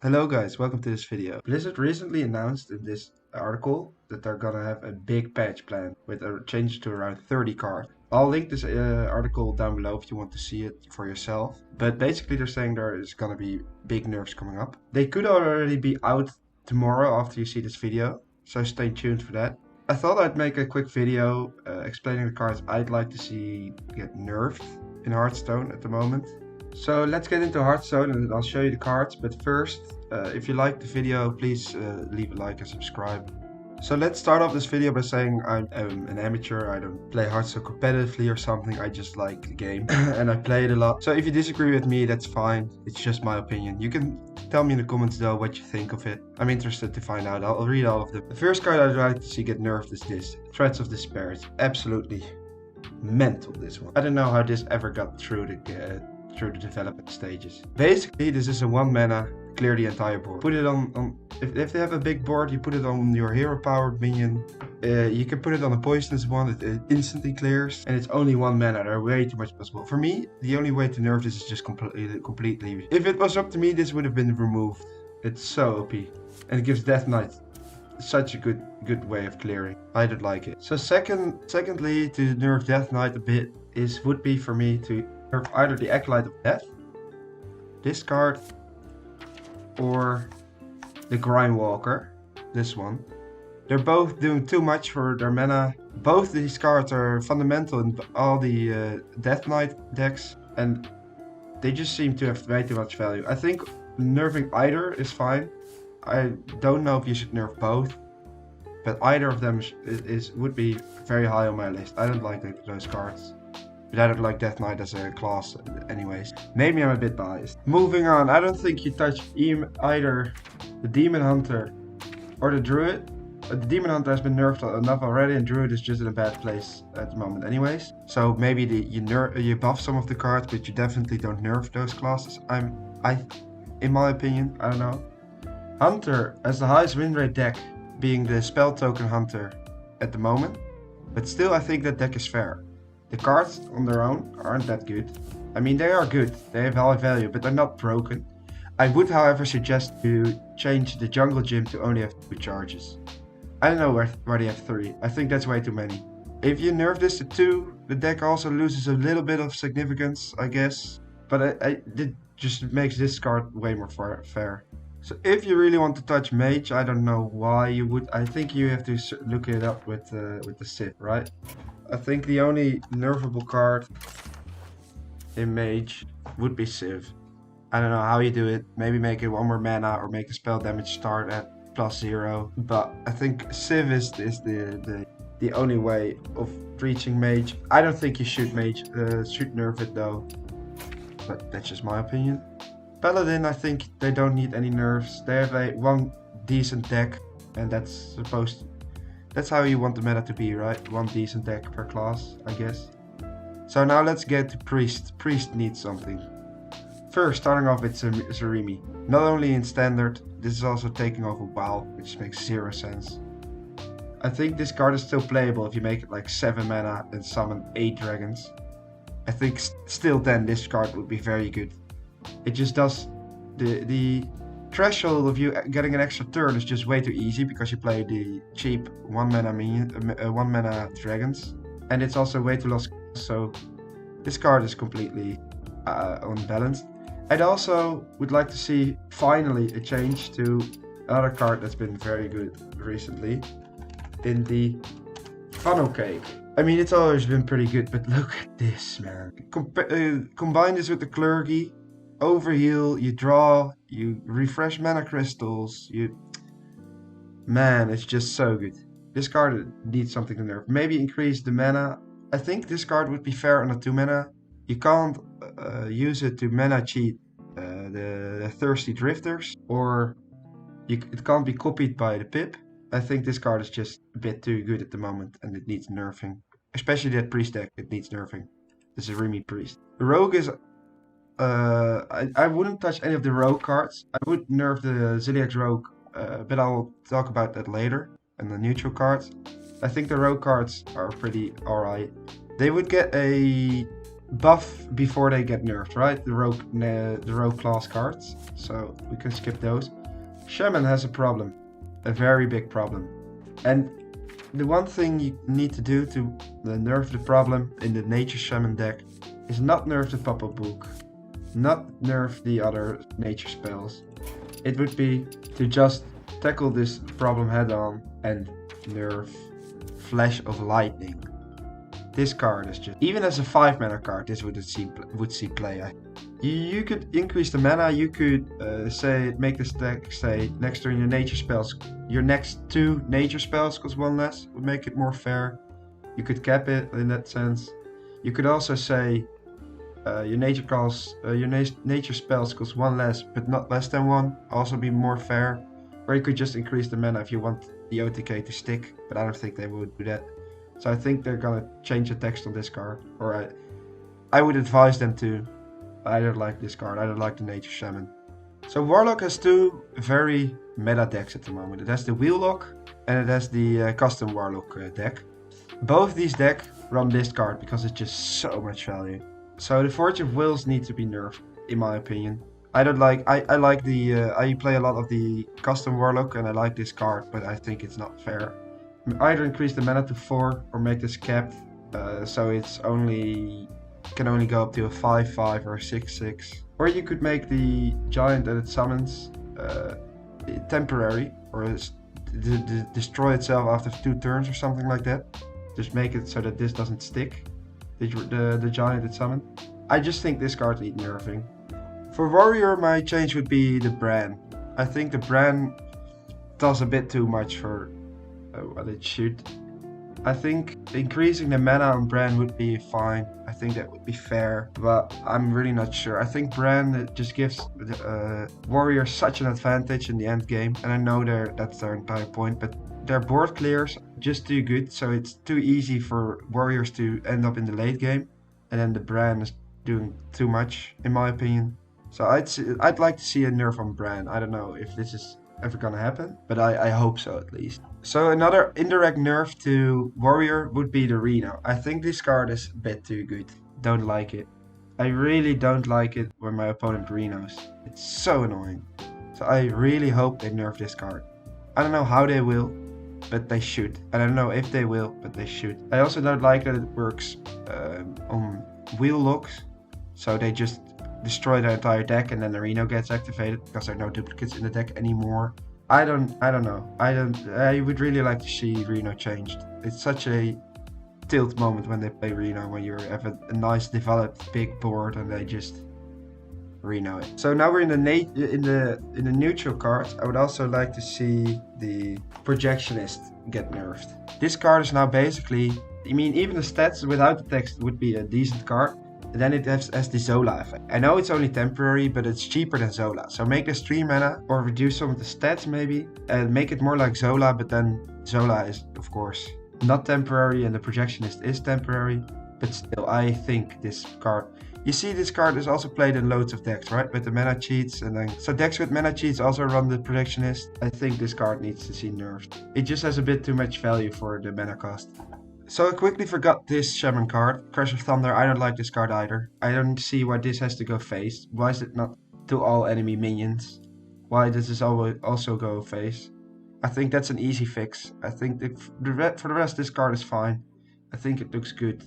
Hello guys, welcome to this video. Blizzard recently announced in this article that they're gonna have a big patch plan with a change to around 30 cards. I'll link this article down below if you want to see it for yourself. But basically they're saying there is gonna be big nerfs coming up. They could already be out tomorrow after you see this video, so stay tuned for that. I thought I'd make a quick video explaining the cards I'd like to see get nerfed in Hearthstone at the moment. So let's get into Hearthstone and I'll show you the cards, but first, if you like the video, please leave a like and subscribe. So let's start off this video by saying I'm an amateur. I don't play Hearthstone competitively or something, I just like the game and I play it a lot. So if you disagree with me, that's fine, it's just my opinion. You can tell me in the comments though what you think of it. I'm interested to find out. I'll read all of them. The first card I'd like to see get nerfed is this, Threats of Despair. It's absolutely mental, this one. I don't know how this ever got through the development stages. Basically, this is a 1 mana, clear the entire board. Put it on if they have a big board, you put it on your hero powered minion. You can put it on a poisonous one, it instantly clears, and it's only 1 mana. There are way too much possible. For me, the only way to nerf this is just completely. If it was up to me, this would have been removed. It's so OP. And it gives Death Knight such a good way of clearing. I don't like it. So secondly, to nerf Death Knight a bit would be for me to nerf either the Acolyte of Death, this card, or the Grindwalker, this one. They're both doing too much for their mana. Both these cards are fundamental in all the Death Knight decks, and they just seem to have way too much value. I think nerfing either is fine. I don't know if you should nerf both, but either of them would be very high on my list. I don't like those cards, but I don't like Death Knight as a class anyways. Maybe I'm a bit biased. Moving on, I don't think you touch either the Demon Hunter or the Druid. The Demon Hunter has been nerfed enough already, and Druid is just in a bad place at the moment anyways. So maybe you buff some of the cards, but you definitely don't nerf those classes. In my opinion, I don't know. Hunter has the highest win rate deck, being the spell token Hunter at the moment, but still I think that deck is fair. The cards on their own aren't that good. I mean, they are good, they have high value, but they're not broken. I would however suggest to change the jungle gym to only have 2 charges. I don't know why they have 3, I think that's way too many. If you nerf this to 2, the deck also loses a little bit of significance, I guess, but it just makes this card way more fair. So if you really want to touch Mage, I don't know why you would. I think you have to look it up with the Civ, right? I think the only nerfable card in Mage would be Civ. I don't know how you do it. Maybe make it 1 more mana or make the spell damage start at +0. But I think Civ is the only way of reaching Mage. I don't think you should nerf it though. But that's just my opinion. Paladin, I think they don't need any nerfs. They have one decent deck, and that's how you want the meta to be, right? 1 decent deck per class, I guess. So now let's get to Priest. Priest needs something. First, starting off with Zarimi. Not only in standard, this is also taking over WoW, which makes 0 sense. I think this card is still playable if you make it like 7 mana and summon 8 dragons. I think still then this card would be very good. It just does the threshold of you getting an extra turn is just way too easy because you play the cheap 1 mana dragons, and it's also way too low. So this card is completely unbalanced. I'd also would like to see finally a change to another card that's been very good recently, in the Funnel Cake. I mean, it's always been pretty good, but look at this, man. Combine this with the Clergy. Overheal, you draw, you refresh mana crystals, man, it's just so good. This card needs something to nerf. Maybe increase the mana. I think this card would be fair on a 2 mana. You can't use it to mana cheat the Thirsty Drifters, or it can't be copied by the Pip. I think this card is just a bit too good at the moment and it needs nerfing. Especially that Priest deck, it needs nerfing. This is Remy Priest. The Rogue is I wouldn't touch any of the Rogue cards. I would nerf the Ziliax Rogue, but I'll talk about that later. And the neutral cards. I think the Rogue cards are pretty alright. They would get a buff before they get nerfed, right? The rogue class cards. So we can skip those. Shaman has a problem, a very big problem. And the one thing you need to do to nerf the problem in the Nature Shaman deck is not nerf the pop-up book, not nerf the other nature spells. It would be to just tackle this problem head on and nerf Flash of Lightning. This card is just, even as a 5 mana card, this would see play. You could increase the mana, you could make this deck say next turn your nature spells, your next 2 nature spells cost 1 less, would make it more fair. You could cap it in that sense. You could also say your nature spells cost 1 less, but not less than 1, also be more fair. Or you could just increase the mana if you want the OTK to stick, but I don't think they would do that. So I think they're gonna change the text on this card, or I would advise them to. I don't like this card, I don't like the Nature Shaman. So Warlock has 2 very meta decks at the moment. It has the Wheellock and it has the custom Warlock deck. Both these decks run this card because it's just so much value. So the Forge of Wills need to be nerfed, in my opinion. I play a lot of the custom Warlock and I like this card, but I think it's not fair. Either increase the mana to 4 or make this capped, so it's can only go up to a 5/5 or a 6/6. Or you could make the giant that it summons temporary, or destroy itself after 2 turns or something like that. Just make it so that this doesn't stick, the giant it summoned. I just think this card needs nerfing. For Warrior, my change would be the Bran. I think the Bran does a bit too much for what it should. I think increasing the mana on Bran would be fine. I think that would be fair, but I'm really not sure. I think Bran just gives Warrior such an advantage in the end game, and I know that's their entire point, but their board clears just too good, so it's too easy for Warriors to end up in the late game, and then the Bran is doing too much, in my opinion. So I'd like to see a nerf on Bran. I don't know if this is ever gonna happen, but I hope so at least. So another indirect nerf to Warrior would be the Reno. I think this card is a bit too good. Don't like it. I really don't like it when my opponent Renos. It's so annoying. So I really hope they nerf this card. I don't know how they will, but they should. And I don't know if they will, but they should. I also don't like that it works on wheel locks. So they just destroy the entire deck and then the Reno gets activated because there are no duplicates in the deck anymore. I don't know. I would really like to see Reno changed. It's such a tilt moment when they play Reno, when you have a nice developed big board and they just Reno it. So now we're in the neutral cards. I would also like to see the Projectionist get nerfed. This card is now basically, even the stats without the text would be a decent card. And then it has the Zola effect. I know it's only temporary, but it's cheaper than Zola. So make this 3 mana or reduce some of the stats maybe and make it more like Zola, but then Zola is of course not temporary and the Projectionist is temporary. But still, I think this card, you see this card is also played in loads of decks, right? With the mana cheats, and then so decks with mana cheats also run the Projectionist. I think this card needs to see nerfed. It just has a bit too much value for the mana cost. So I quickly forgot this Shaman card, Crash of Thunder. I don't like this card either. I don't see why this has to go face. Why is it not to all enemy minions? Why does this also go face? I think that's an easy fix. I think for the rest this card is fine. I think it looks good.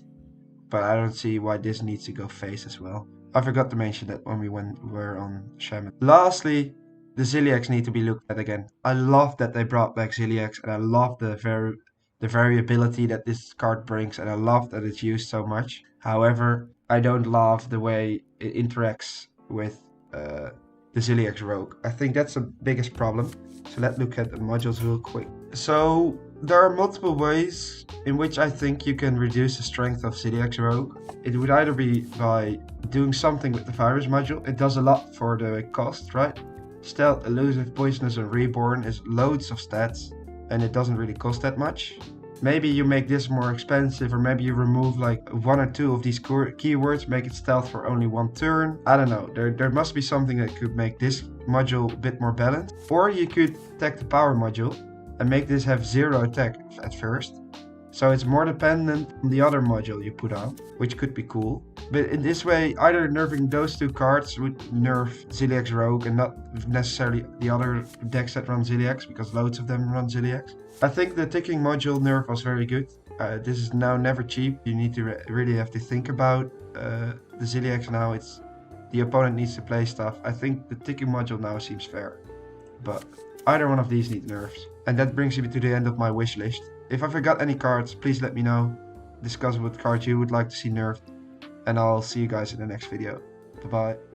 But I don't see why this needs to go face as well. I forgot to mention that when we were on Shaman. Lastly, the Ziliax need to be looked at again. I love that they brought back Ziliax, and I love the variability that this card brings, and I love that it's used so much. However, I don't love the way it interacts with the Ziliax Rogue. I think that's the biggest problem. So let's look at the modules real quick. So there are multiple ways in which I think you can reduce the strength of Ziliax Rogue. It would either be by doing something with the virus module. It does a lot for the cost, right? Stealth, Elusive, Poisonous, and Reborn is loads of stats, and it doesn't really cost that much. Maybe you make this more expensive, or maybe you remove like 1 or 2 of these keywords, make it stealth for only 1 turn. I don't know, there must be something that could make this module a bit more balanced. Or you could attack the power module and make this have 0 attack at first, So it's more dependent on the other module you put on, which could be cool. But in this way, either nerfing those two cards would nerf Ziliax Rogue and not necessarily the other decks that run Ziliax, because loads of them run Ziliax. I think the ticking module nerf was very good. This is now never cheap. You need to really have to think about the Ziliax now. It's the opponent needs to play stuff. I think the ticking module now seems fair. But either one of these need nerfs. And that brings me to the end of my wish list. If I forgot any cards, please let me know. Discuss what cards you would like to see nerfed. And I'll see you guys in the next video. Bye bye.